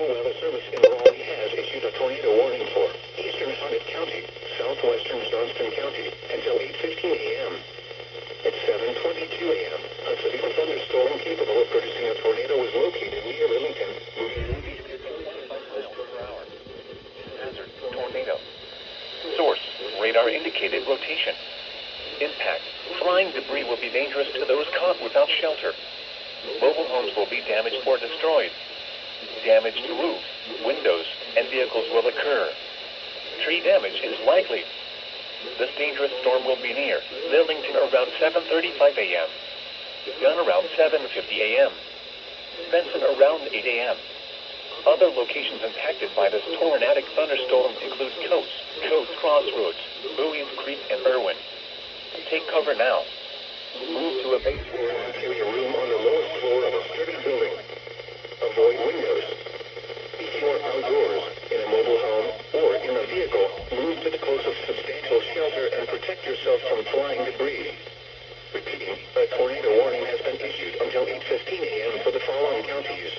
National Weather Service in Raleigh has issued a tornado warning for eastern Harnett County, southwestern Johnston County until 8:15 a.m. At 7:22 a.m., a severe thunderstorm capable of producing a tornado was located near Arlington, moving 95 miles per hour. Hazard: tornado. Source: radar indicated rotation. Impact: flying debris will be dangerous to those caught without shelter. Mobile homes will be damaged or destroyed. Damage to roofs, windows, and vehicles will occur. Tree damage is likely. This dangerous storm will be near Lillington around 7:35 a.m. Dunn around 7:50 a.m. Benson around 8 a.m. Other locations impacted by this tornadic thunderstorm include Coates Crossroads, Bowie's Creek, and Irwin. Take cover now. Move to a base or interior room on the lowest floor of a sturdy building. Avoid windows. If you are outdoors, in a mobile home, or in a vehicle, move to the closest substantial shelter and protect yourself from flying debris. Repeating, a tornado warning has been issued until 8:15 a.m. for the following counties: